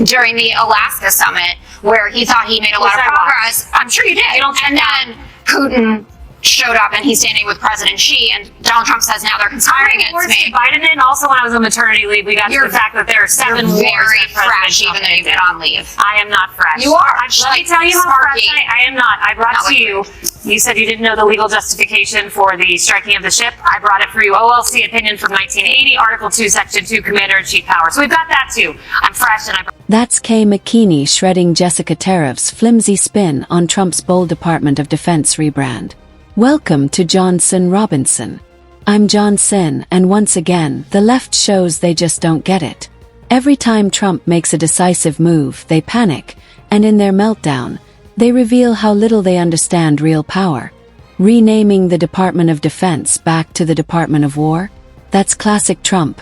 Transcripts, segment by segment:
during the Alaska summit, where he thought he made a lot of progress. I'm sure you did. And then Putin showed up and he's standing with President Xi, and Donald Trump says now they're conspiring against me. Biden and also when I was on maternity leave, we got to the fact that there are 7 wars very fresh, even though you've been on leave. I am not fresh. You are. Let me tell you how fresh I am not. I brought to you. You said you didn't know the legal justification for the striking of the ship. I brought it for you. OLC opinion from 1980, Article 2, Section 2, Commander-in-Chief power. So we've got that too. I'm fresh and That's Kayleigh McEnany shredding Jessica Tarlov's flimsy spin on Trump's bold Department of Defense rebrand. Welcome to Johnson Robinson. I'm Johnson, and once again, the left shows they just don't get it. Every time Trump makes a decisive move, they panic, and in their meltdown, they reveal how little they understand real power. Renaming the Department of Defense back to the Department of War? That's classic Trump.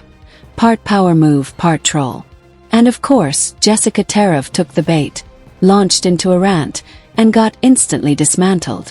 Part power move, part troll. And of course, Jessica Tarlov took the bait, launched into a rant, and got instantly dismantled.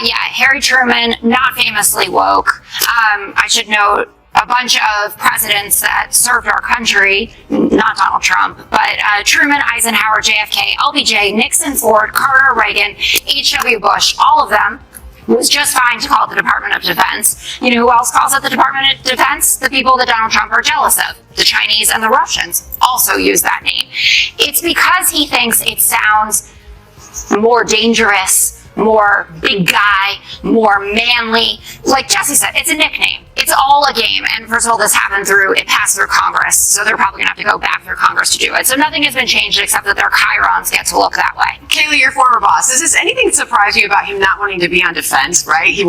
Yeah, Harry Truman, not famously woke. I should note a bunch of presidents that served our country, not Donald Trump, but Truman, Eisenhower, JFK, LBJ, Nixon, Ford, Carter, Reagan, H.W. Bush, all of them. It was just fine to call it the Department of Defense. You know who else calls it the Department of Defense? The people that Donald Trump are jealous of. The Chinese and the Russians also use that name. It's because he thinks it sounds more dangerous, more big guy, more manly. Like Jesse said, it's a nickname. It's all a game. And first of all, this happened it passed through Congress. So they're probably gonna have to go back through Congress to do it. So nothing has been changed except that their chyrons get to look that way. Kayleigh, your former boss, does anything surprise you about him not wanting to be on defense, right? He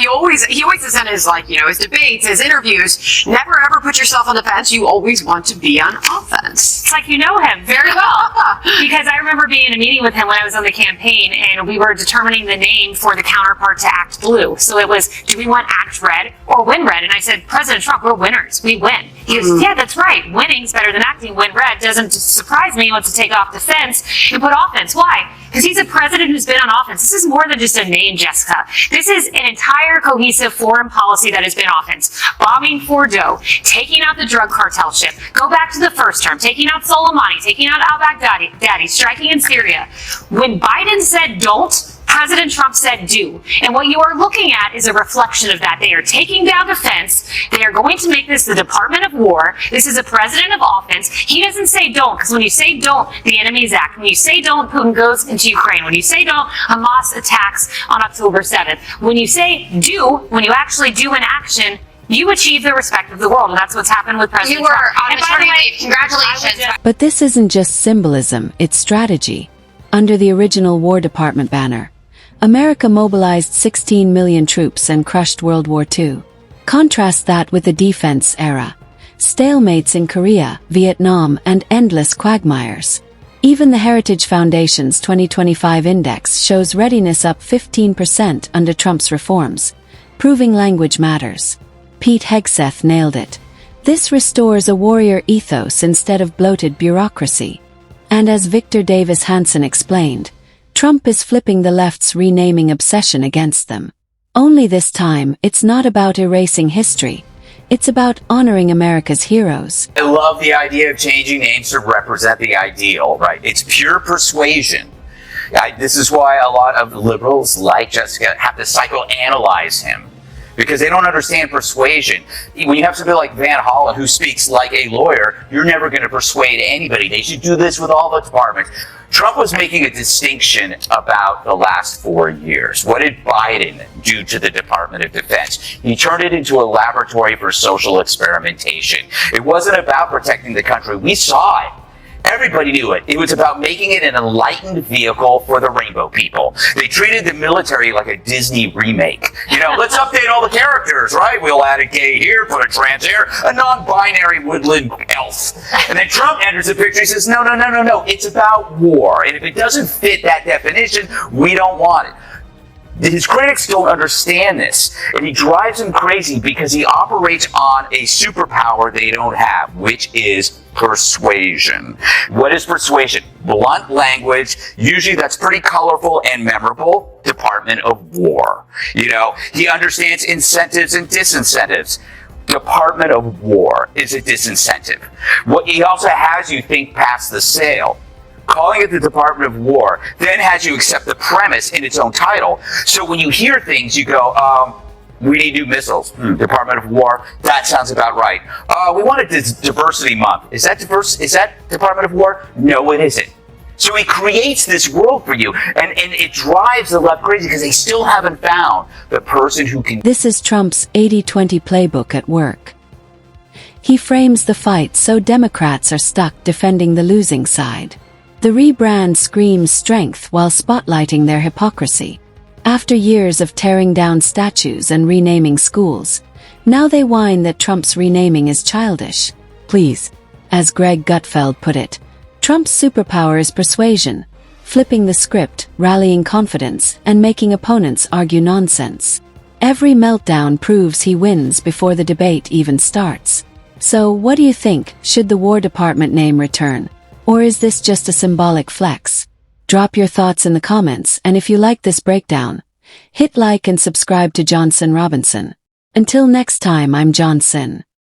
always is in his, his debates, his interviews, never ever put yourself on the fence. You always want to be on offense. It's like you know him very well. Because I remember being in a meeting with him when I was on the campaign, and we were determining the name for the counterpart to Act Blue. So it was, do we want Act Red or Win Red? And I said, President Trump, we're winners. We win. He goes, yeah, that's right. Winning's better than acting. Win Red doesn't surprise me. He wants to take off defense and put offense. Why? Because he's a president who's been on offense. This is more than just a name, Jessica. This is an entire cohesive foreign policy that has been offense. Bombing Fordo, taking out the drug cartel ship. Go back to the first term, taking out Soleimani, taking out al-Baghdadi, striking in Syria. When Biden said don't, President Trump said do. And what you are looking at is a reflection of that. They are taking down defense. They are going to make this the Department of War. This is a president of offense. He doesn't say don't, because when you say don't, the enemies act. When you say don't, Putin goes into Ukraine. When you say don't, Hamas attacks on October 7th. When you say do, when you actually do an action, you achieve the respect of the world. And that's what's happened with President Trump. You were on maternity leave. Congratulations. But this isn't just symbolism, it's strategy. Under the original War Department banner, America mobilized 16 million troops and crushed World War II. Contrast that with the defense era. Stalemates in Korea, Vietnam, and endless quagmires. Even the Heritage Foundation's 2025 index shows readiness up 15% under Trump's reforms, proving language matters. Pete Hegseth nailed it. This restores a warrior ethos instead of bloated bureaucracy. And as Victor Davis Hanson explained, Trump is flipping the left's renaming obsession against them. Only this time, it's not about erasing history. It's about honoring America's heroes. I love the idea of changing names to represent the ideal, right? It's pure persuasion. This is why a lot of liberals like Jessica have to psychoanalyze him, because they don't understand persuasion. When you have somebody like Van Hollen who speaks like a lawyer, you're never going to persuade anybody. They should do this with all the departments. Trump was making a distinction about the last 4 years. What did Biden do to the Department of Defense? He turned it into a laboratory for social experimentation. It wasn't about protecting the country. We saw it. Everybody knew it. It was about making it an enlightened vehicle for the rainbow people. They treated the military like a Disney remake. Let's update all the characters, right? We'll add a gay here, put a trans here, a non-binary woodland elf. And then Trump enters the picture and says, no. It's about war. And if it doesn't fit that definition, we don't want it. His critics don't understand this, and he drives them crazy because he operates on a superpower they don't have, which is persuasion. What is persuasion? Blunt language, usually that's pretty colorful and memorable. Department of War. He understands incentives and disincentives. Department of War is a disincentive. What he also has you think past the sale. Calling it the Department of War then has you accept the premise in its own title. So when you hear things, you go, we need new missiles. Department of War, that sounds about right. We want a diversity month. Is that Department of War? No, it isn't. So he creates this world for you, and it drives the left crazy because they still haven't found the person who can. This is Trump's 80-20 playbook at work. He frames the fight so Democrats are stuck defending the losing side. The rebrand screams strength while spotlighting their hypocrisy. After years of tearing down statues and renaming schools, now they whine that Trump's renaming is childish. Please, as Greg Gutfeld put it, Trump's superpower is persuasion, flipping the script, rallying confidence, and making opponents argue nonsense. Every meltdown proves he wins before the debate even starts. So, what do you think? Should the War Department name return? Or is this just a symbolic flex? Drop your thoughts in the comments, and if you like this breakdown, hit like and subscribe to Johnson Robinson. Until next time, I'm Johnson.